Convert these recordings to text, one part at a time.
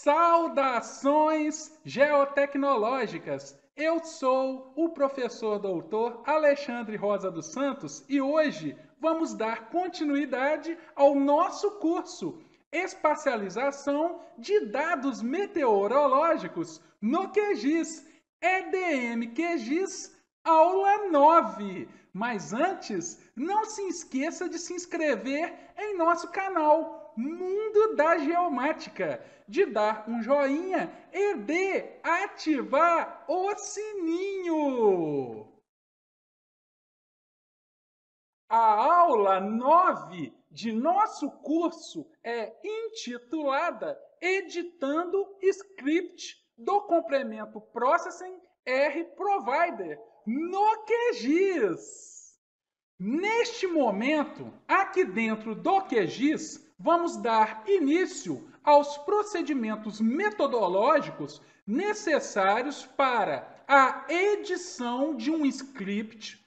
Saudações geotecnológicas! Eu sou o professor doutor Alexandre Rosa dos Santos e hoje vamos dar continuidade ao nosso curso Espacialização de Dados Meteorológicos no QGIS, EDM QGIS, aula 9. Mas antes, não se esqueça de se inscrever em nosso canal Mundo da Geomática, de dar um joinha e de ativar o sininho. A aula 9 de nosso curso é intitulada Editando Script do complemento Processing R Provider no QGIS. Neste momento, aqui dentro do QGIS, vamos dar início aos procedimentos metodológicos necessários para a edição de um script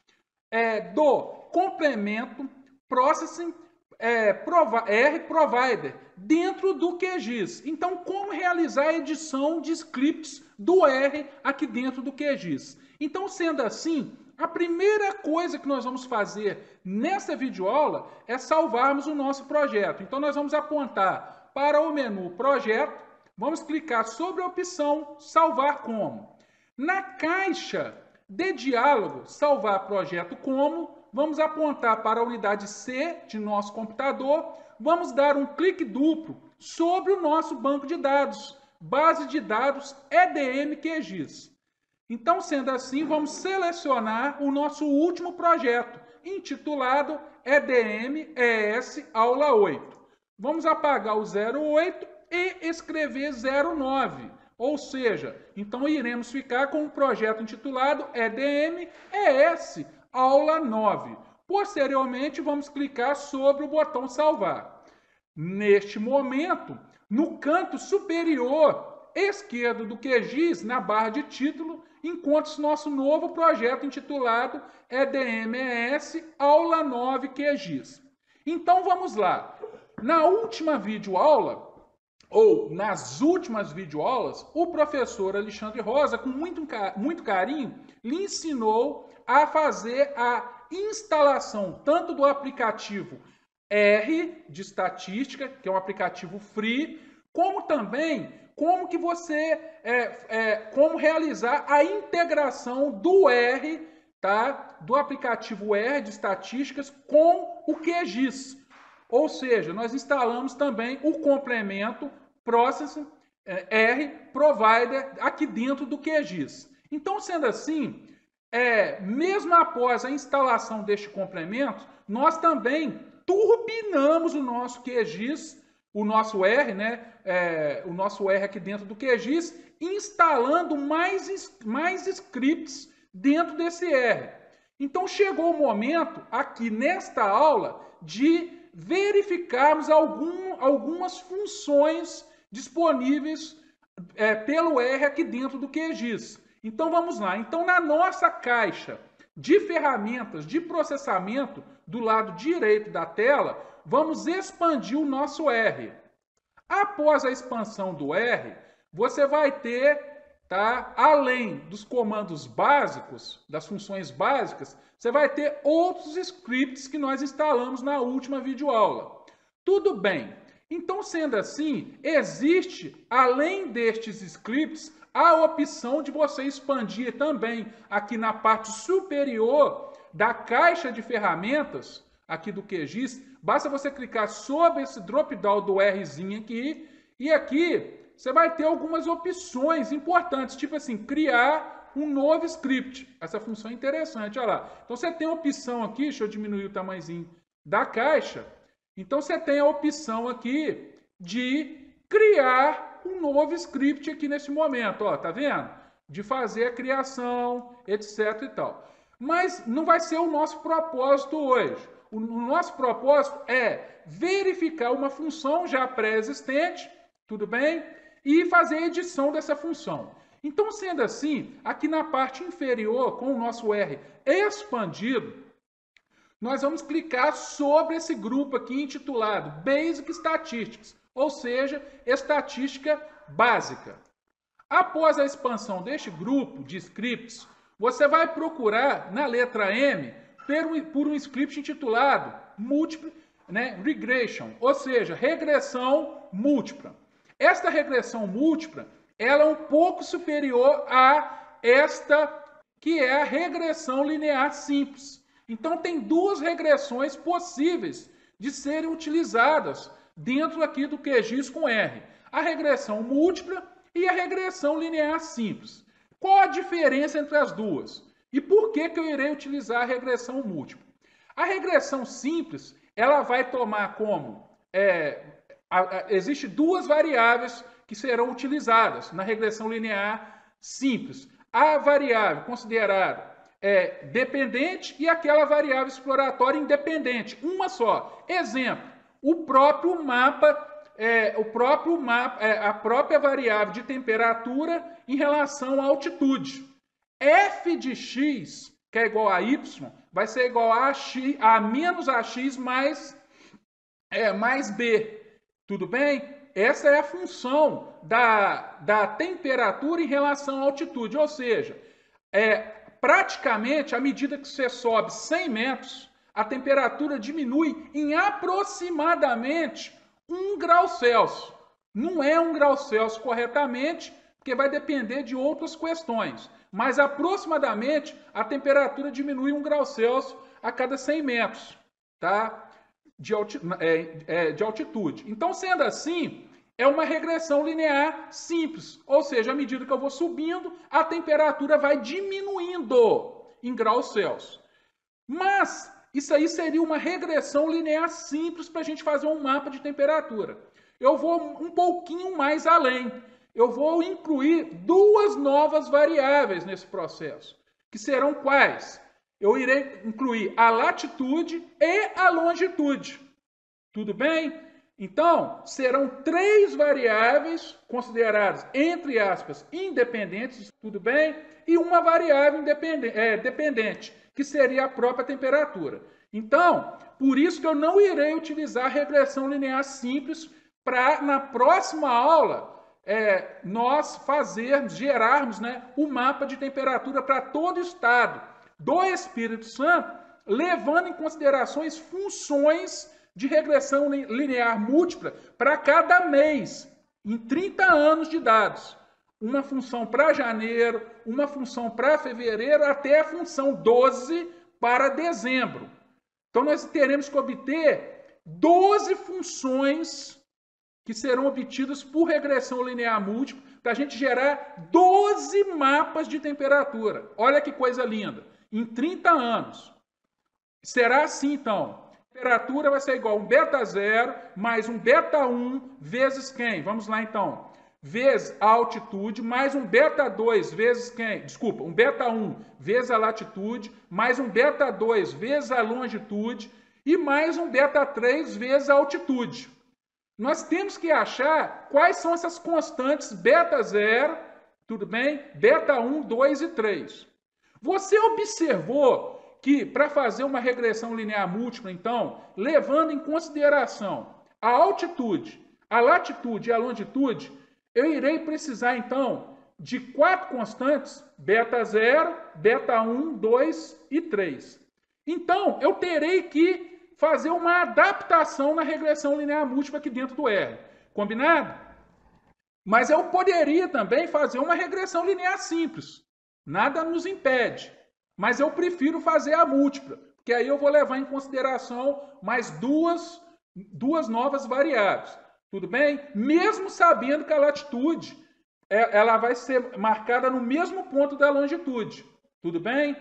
do complemento Processing R Provider dentro do QGIS. Então, como realizar a edição de scripts do R aqui dentro do QGIS? Então, sendo assim, a primeira coisa que nós vamos fazer nessa videoaula é salvarmos o nosso projeto. Então, nós vamos apontar para o menu Projeto, vamos clicar sobre a opção Salvar Como. Na caixa de diálogo Salvar Projeto Como, vamos apontar para a unidade C de nosso computador, vamos dar um clique duplo sobre o nosso banco de dados, base de dados EDM QGIS. Então, sendo assim, vamos selecionar o nosso último projeto, intitulado EDM ES Aula 8. Vamos apagar o 08 e escrever 09. Ou seja, então iremos ficar com um projeto intitulado EDM ES Aula 9. Posteriormente, vamos clicar sobre o botão Salvar. Neste momento, no canto superior esquerdo do QGIS, na barra de título, encontra-se nosso novo projeto intitulado EDMES Aula 9 QGIS. Então vamos lá. Na última videoaula, ou nas últimas videoaulas, o professor Alexandre Rosa, com muito carinho, lhe ensinou a fazer a instalação tanto do aplicativo R de estatística, que é um aplicativo free, como também como realizar a integração do R, tá? Do aplicativo R de estatísticas com o QGIS. Ou seja, nós instalamos também o complemento Processing R Provider aqui dentro do QGIS. Então, sendo assim, mesmo após a instalação deste complemento, nós também turbinamos o nosso QGIS, o nosso R, né? O nosso R aqui dentro do QGIS, instalando mais scripts dentro desse R. Então chegou o momento, aqui nesta aula, de verificarmos algumas funções disponíveis pelo R aqui dentro do QGIS. Então vamos lá. Então na nossa caixa de ferramentas de processamento, do lado direito da tela, vamos expandir o nosso R. Após a expansão do R, você vai ter, tá, além dos comandos básicos, das funções básicas, você vai ter outros scripts que nós instalamos na última videoaula. Tudo bem. Então, sendo assim, existe, além destes scripts, a opção de você expandir também aqui na parte superior da caixa de ferramentas, aqui do QGIS, basta você clicar sobre esse drop-down do Rzinho aqui, e aqui você vai ter algumas opções importantes, tipo assim, criar um novo script. Essa função é interessante, olha lá. Então você tem a opção aqui, deixa eu diminuir o tamanhozinho da caixa. Então você tem a opção aqui de criar um novo script aqui nesse momento, ó, tá vendo? De fazer a criação, etc e tal. Mas não vai ser o nosso propósito hoje. O nosso propósito é verificar uma função já pré-existente, tudo bem? E fazer a edição dessa função. Então, sendo assim, aqui na parte inferior, com o nosso R expandido, nós vamos clicar sobre esse grupo aqui intitulado Basic Statistics, ou seja, estatística básica. Após a expansão deste grupo de scripts, você vai procurar na letra M por um script intitulado Multiple Regression, ou seja, regressão múltipla. Esta regressão múltipla ela é um pouco superior a esta que é a regressão linear simples. Então, tem duas regressões possíveis de serem utilizadas dentro aqui do QGIS com R. A regressão múltipla e a regressão linear simples. Qual a diferença entre as duas? E por que eu irei utilizar a regressão múltipla? A regressão simples, ela vai tomar como... Existem duas variáveis que serão utilizadas na regressão linear simples. A variável considerada dependente e aquela variável exploratória independente. Uma só. Exemplo, a própria variável de temperatura em relação à altitude. F de x, que é igual a y, vai ser igual a menos ax mais b. Tudo bem? Essa é a função da temperatura em relação à altitude. Ou seja, praticamente, à medida que você sobe 100 metros, a temperatura diminui em aproximadamente 1 grau Celsius. Não é 1 grau Celsius corretamente, porque vai depender de outras questões. Mas aproximadamente a temperatura diminui 1 grau Celsius a cada 100 metros, tá? De altitude. Então, sendo assim, é uma regressão linear simples. Ou seja, à medida que eu vou subindo, a temperatura vai diminuindo em graus Celsius. Mas isso aí seria uma regressão linear simples para a gente fazer um mapa de temperatura. Eu vou um pouquinho mais além. Eu vou incluir duas novas variáveis nesse processo, que serão quais? Eu irei incluir a latitude e a longitude. Tudo bem? Então, serão três variáveis consideradas, entre aspas, independentes, tudo bem? E uma variável dependente, que seria a própria temperatura. Então, por isso que eu não irei utilizar a regressão linear simples para, na próxima aula, nós gerarmos o mapa de temperatura para todo o estado do Espírito Santo, levando em considerações funções de regressão linear múltipla para cada mês, em 30 anos de dados. Uma função para janeiro, uma função para fevereiro, até a função 12 para dezembro. Então, nós teremos que obter 12 funções que serão obtidas por regressão linear múltipla para a gente gerar 12 mapas de temperatura. Olha que coisa linda! Em 30 anos. Será assim, então. A temperatura vai ser igual a um beta0 mais um beta1 vezes quem? Vamos lá, então. Vezes a altitude, mais um beta2 vezes quem? Desculpa, um beta1 vezes a latitude, mais um beta2 vezes a longitude e mais um beta3 vezes a altitude. Nós temos que achar quais são essas constantes beta0, tudo bem? Beta1, 2 e 3. Você observou que para fazer uma regressão linear múltipla, então, levando em consideração a altitude, a latitude e a longitude, eu irei precisar, então, de 4 constantes, beta0, beta1, 2 e 3. Então, eu terei que fazer uma adaptação na regressão linear múltipla aqui dentro do R. Combinado? Mas eu poderia também fazer uma regressão linear simples. Nada nos impede. Mas eu prefiro fazer a múltipla, porque aí eu vou levar em consideração mais duas novas variáveis. Tudo bem? Mesmo sabendo que a latitude ela vai ser marcada no mesmo ponto da longitude. Tudo bem?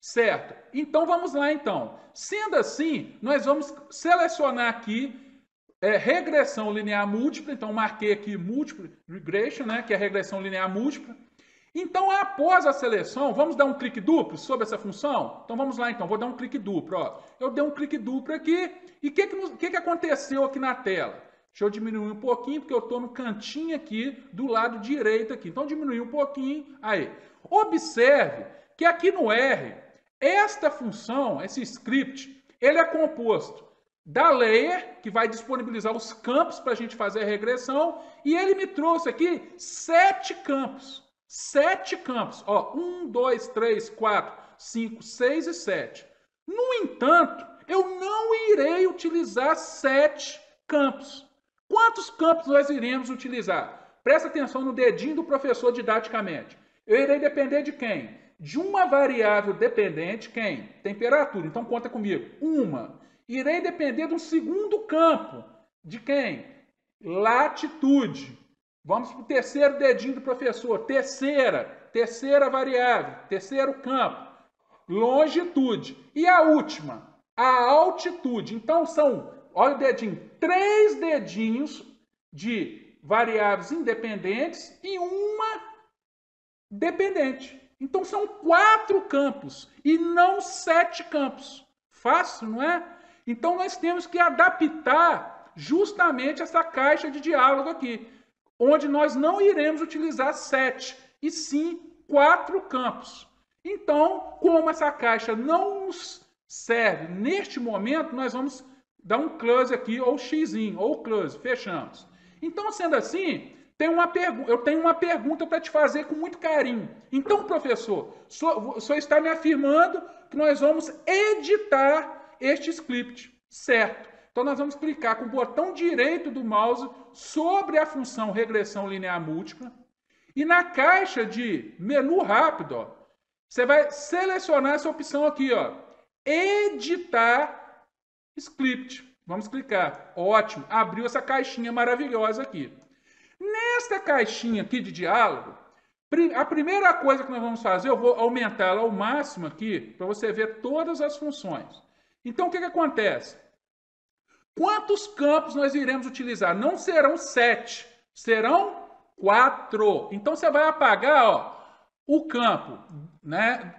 Certo. Então, vamos lá, então. Sendo assim, nós vamos selecionar aqui regressão linear múltipla. Então, marquei aqui Multiple Regression, que é a regressão linear múltipla. Então, após a seleção, vamos dar um clique duplo sobre essa função? Então, vamos lá, então. Vou dar um clique duplo. Ó. Eu dei um clique duplo aqui. E o que aconteceu aqui na tela? Deixa eu diminuir um pouquinho, porque eu estou no cantinho aqui do lado direito aqui. Então, diminuir um pouquinho. Aí. Observe que aqui no R, esta função, esse script, ele é composto da layer, que vai disponibilizar os campos para a gente fazer a regressão, e ele me trouxe aqui 7 campos. 7 campos. Ó, 1, 2, 3, 4, 5, 6 e 7. No entanto, eu não irei utilizar 7 campos. Quantos campos nós iremos utilizar? Presta atenção no dedinho do professor didaticamente. Eu irei depender de quem? De uma variável dependente, quem? Temperatura. Então conta comigo. Uma. Irei depender de um segundo campo. De quem? Latitude. Vamos para o terceiro dedinho do professor. Terceira variável. Terceiro campo. Longitude. E a última? A altitude. Então são, olha o dedinho, 3 dedinhos de variáveis independentes e uma dependente. Então são 4 campos e não 7 campos. Fácil, não é? Então nós temos que adaptar justamente essa caixa de diálogo aqui, onde nós não iremos utilizar 7, e sim 4 campos. Então, como essa caixa não nos serve neste momento, nós vamos dar um close aqui, ou xzinho, ou close, fechamos. Então, sendo assim, eu tenho uma pergunta para te fazer com muito carinho. Então, professor, o senhor está me afirmando que nós vamos editar este script, certo? Então, nós vamos clicar com o botão direito do mouse sobre a função regressão linear múltipla. E na caixa de menu rápido, ó, você vai selecionar essa opção aqui, ó, editar script. Vamos clicar. Ótimo, abriu essa caixinha maravilhosa aqui. Nesta caixinha aqui de diálogo, a primeira coisa que nós vamos fazer, eu vou aumentar ela ao máximo aqui, para você ver todas as funções. Então, o que acontece? Quantos campos nós iremos utilizar? Não serão 7, serão 4. Então, você vai apagar, ó, o campo, né?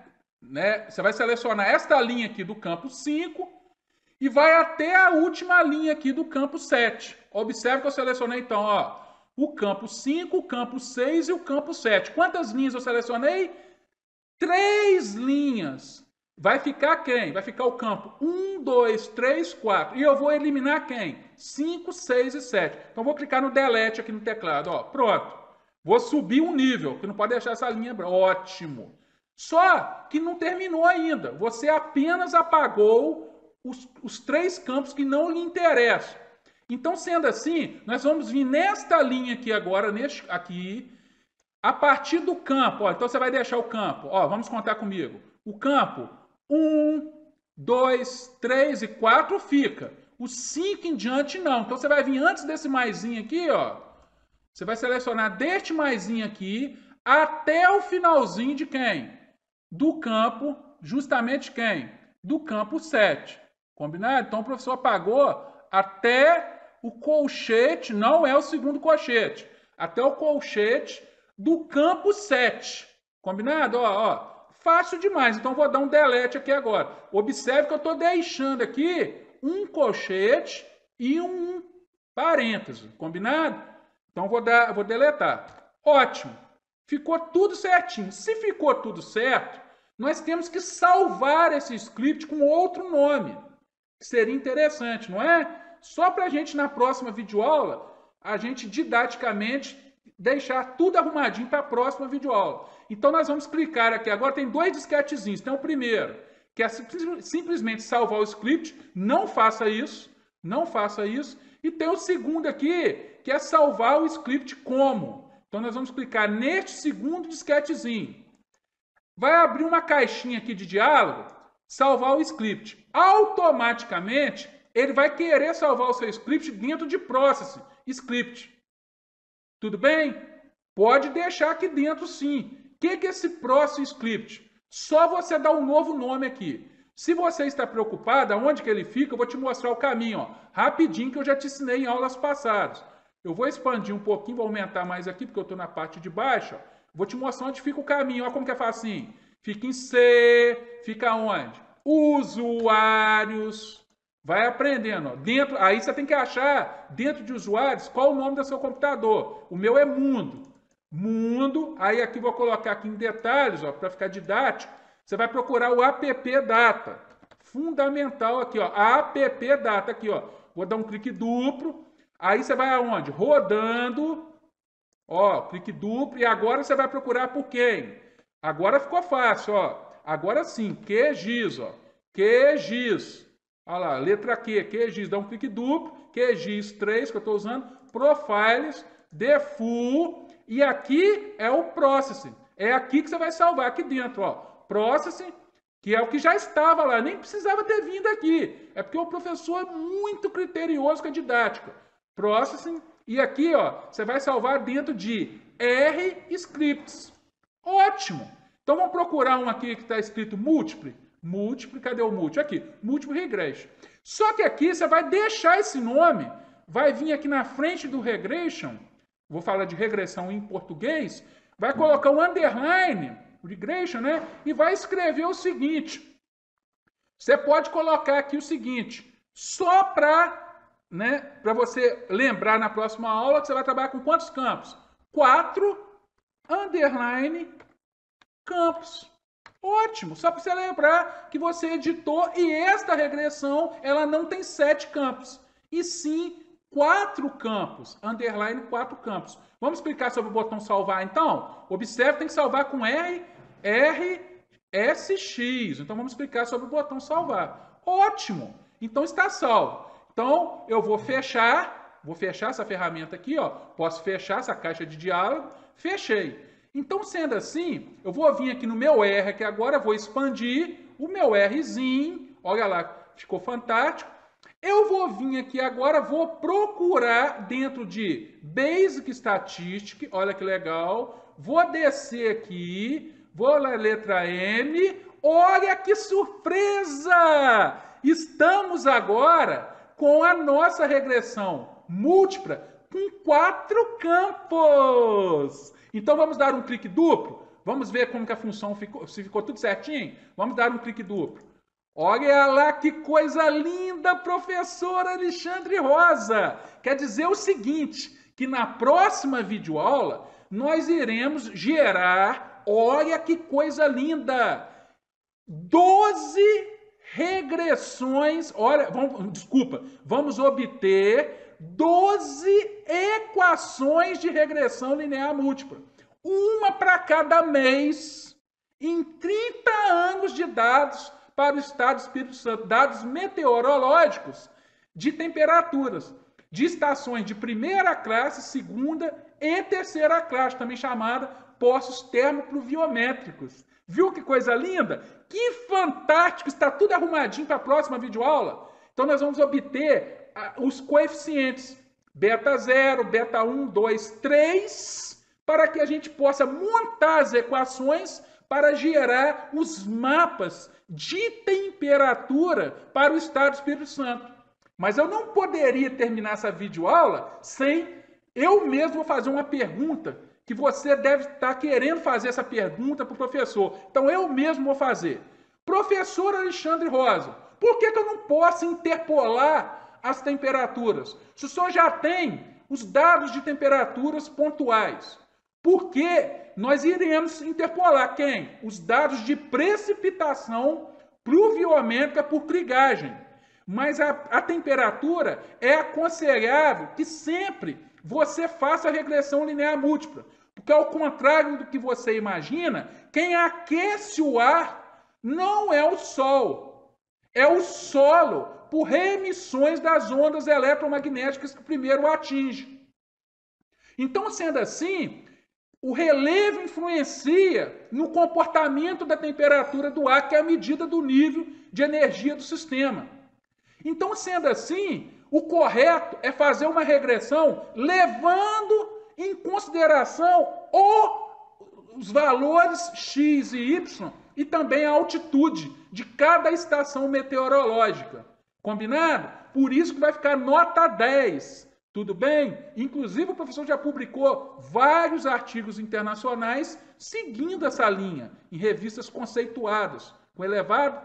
Você vai selecionar esta linha aqui do campo 5 e vai até a última linha aqui do campo 7. Observe que eu selecionei, então, ó, o campo 5, o campo 6 e o campo 7. Quantas linhas eu selecionei? 3 linhas. Vai ficar quem? Vai ficar o campo 1, 2, 3, 4. E eu vou eliminar quem? 5, 6 e 7. Então, vou clicar no delete aqui no teclado. Ó, pronto. Vou subir um nível, que não pode deixar essa linha branca. Ótimo. Só que não terminou ainda. Você apenas apagou os 3 campos que não lhe interessam. Então, sendo assim, nós vamos vir nesta linha aqui agora, aqui, a partir do campo. Ó, então, você vai deixar o campo. Ó, vamos contar comigo. O campo 1, 2, 3 e 4 fica. O 5 em diante não. Então, você vai vir antes desse maisinho aqui, ó. Você vai selecionar deste maisinho aqui até o finalzinho de quem? Do campo, justamente quem? Do campo 7. Combinado? Então, o professor apagou até o colchete, não é o segundo colchete, até o colchete do campo 7. Combinado? Ó, fácil demais. Então, vou dar um delete aqui agora. Observe que eu estou deixando aqui um colchete e um parêntese. Combinado? Então, vou deletar. Ótimo. Ficou tudo certinho. Se ficou tudo certo, nós temos que salvar esse script com outro nome. Seria interessante, não é? Só para a gente, na próxima videoaula, a gente didaticamente deixar tudo arrumadinho para a próxima videoaula. Então, nós vamos clicar aqui. Agora tem 2 disquetezinhos. Tem o primeiro, que é simplesmente salvar o script. Não faça isso. Não faça isso. E tem o segundo aqui, que é salvar o script como. Então, nós vamos clicar neste segundo disquetezinho. Vai abrir uma caixinha aqui de diálogo, salvar o script. Automaticamente, ele vai querer salvar o seu script dentro de Process Script. Tudo bem? Pode deixar aqui dentro, sim. O que é esse Process Script? Só você dar um novo nome aqui. Se você está preocupado, aonde que ele fica, eu vou te mostrar o caminho, ó, rapidinho, que eu já te ensinei em aulas passadas. Eu vou expandir um pouquinho, vou aumentar mais aqui, porque eu estou na parte de baixo. Ó. Vou te mostrar onde fica o caminho. Olha como que é facinho. Fica em C, fica onde? Usuários. Vai aprendendo. Ó. Aí você tem que achar, dentro de usuários, qual o nome do seu computador. O meu é Mundo. Mundo, aí aqui vou colocar aqui em detalhes, para ficar didático. Você vai procurar o app data. fundamental aqui, ó, app data, aqui, ó. Vou dar um clique duplo, aí você vai aonde? Rodando, ó, clique duplo, e agora você vai procurar por quem? Agora ficou fácil, ó. Agora sim, QGIS, ó. QGIS. Olha lá, letra Q, QGIS, dá um clique duplo, QGIS 3 que eu estou usando, Profiles, Default, e aqui é o Processing. É aqui que você vai salvar, aqui dentro, ó. Processing, que é o que já estava lá, nem precisava ter vindo aqui. É porque o professor é muito criterioso com a didática. Processing, e aqui, ó, você vai salvar dentro de R-Scripts. Ótimo! Então vamos procurar um aqui que está escrito Multiply. Multiply, cadê o Multiply? Aqui, Multiply Regression. Só que aqui você vai deixar esse nome, vai vir aqui na frente do Regression, vou falar de regressão em português, vai colocar um underline, regression, né? E vai escrever o seguinte. Você pode colocar aqui o seguinte, só para você lembrar na próxima aula que você vai trabalhar com quantos campos? 4 underline campos. Ótimo, só para você lembrar que você editou e esta regressão ela não tem 7 campos, e sim 4 campos, underline 4 campos. Vamos explicar sobre o botão salvar então? Observe, tem que salvar com RSX. Então vamos explicar sobre o botão salvar. Ótimo, então está salvo. Então eu vou fechar essa ferramenta aqui, ó. Posso fechar essa caixa de diálogo, fechei. Então, sendo assim, eu vou vir aqui no meu R aqui agora, vou expandir o meu Rzinho. Olha lá, ficou fantástico. Eu vou vir aqui agora, vou procurar dentro de Basic Statistics. Olha que legal. Vou descer aqui, vou na letra M. Olha que surpresa! Estamos agora com a nossa regressão múltipla com 4 campos. Então vamos dar um clique duplo. Vamos ver como que a função ficou, se ficou tudo certinho. Vamos dar um clique duplo. Olha lá que coisa linda, professor Alexandre Rosa. Quer dizer o seguinte, que na próxima videoaula nós iremos gerar, olha que coisa linda, 12 regressões, olha, vamos obter 12 equações de regressão linear múltipla. Uma para cada mês, em 30 anos de dados para o estado do Espírito Santo, dados meteorológicos de temperaturas, de estações de primeira classe, segunda e terceira classe, também chamada poços termopluviométricos. Viu que coisa linda? Que fantástico! Está tudo arrumadinho para a próxima videoaula. Então nós vamos obter os coeficientes beta 0, beta 1, 2, 3, para que a gente possa montar as equações para gerar os mapas de temperatura para o estado do Espírito Santo. Mas eu não poderia terminar essa videoaula sem eu mesmo fazer uma pergunta que você deve estar querendo fazer essa pergunta para o professor. Então eu mesmo vou fazer. Professor Alexandre Rosa, por que eu não posso interpolar as temperaturas? Se o senhor já tem os dados de temperaturas pontuais, por que nós iremos interpolar quem? Os dados de precipitação pluviométrica por trigagem. Mas a temperatura é aconselhável que sempre você faça a regressão linear múltipla. Porque ao contrário do que você imagina, quem aquece o ar não é o Sol, é o solo por reemissões das ondas eletromagnéticas que primeiro atinge. Então, sendo assim, o relevo influencia no comportamento da temperatura do ar, que é a medida do nível de energia do sistema. Então, sendo assim, o correto é fazer uma regressão levando em consideração os valores x e y e também a altitude de cada estação meteorológica. Combinado? Por isso que vai ficar nota 10. Tudo bem? Inclusive, o professor já publicou vários artigos internacionais seguindo essa linha, em revistas conceituadas, com elevado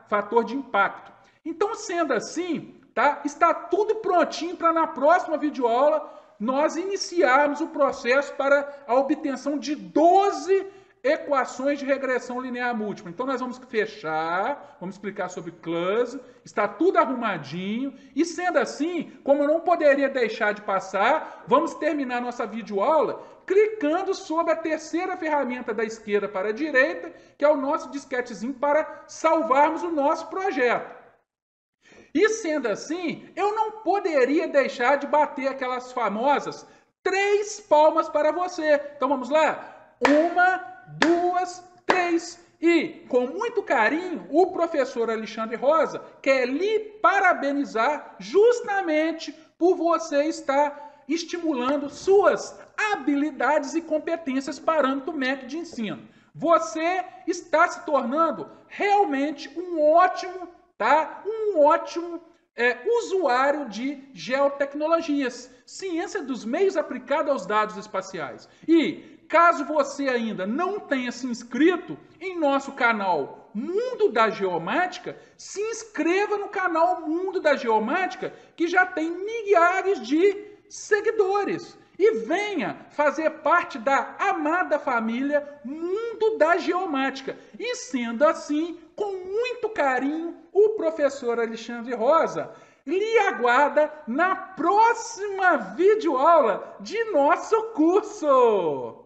fator de impacto. Então, sendo assim, está tudo prontinho para na próxima videoaula nós iniciarmos o processo para a obtenção de 12 equações de regressão linear múltipla. Então nós vamos fechar, vamos explicar sobre classe, está tudo arrumadinho. E sendo assim, como eu não poderia deixar de passar, vamos terminar nossa videoaula clicando sobre a terceira ferramenta da esquerda para a direita, que é o nosso disquetezinho para salvarmos o nosso projeto. E sendo assim, eu não poderia deixar de bater aquelas famosas 3 palmas para você. Então vamos lá? 1, 2, 3. E, com muito carinho, o professor Alexandre Rosa quer lhe parabenizar justamente por você estar estimulando suas habilidades e competências parâmetro método de ensino. Você está se tornando realmente um ótimo usuário de geotecnologias, ciência dos meios aplicada aos dados espaciais. E caso você ainda não tenha se inscrito em nosso canal Mundo da Geomática, se inscreva no canal Mundo da Geomática, que já tem milhares de seguidores. E venha fazer parte da amada família Mundo da Geomática. E sendo assim, com muito carinho, o professor Alexandre Rosa lhe aguarda na próxima videoaula de nosso curso.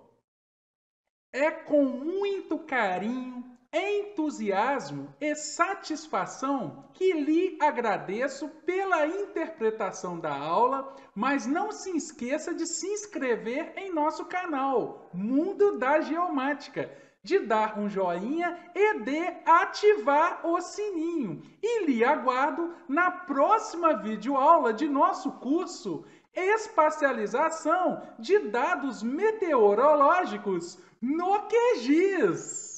É com muito carinho, entusiasmo e satisfação que lhe agradeço pela interpretação da aula, mas não se esqueça de se inscrever em nosso canal Mundo da Geomática, de dar um joinha e de ativar o sininho. E lhe aguardo na próxima videoaula de nosso curso Espacialização de Dados Meteorológicos no QGIS.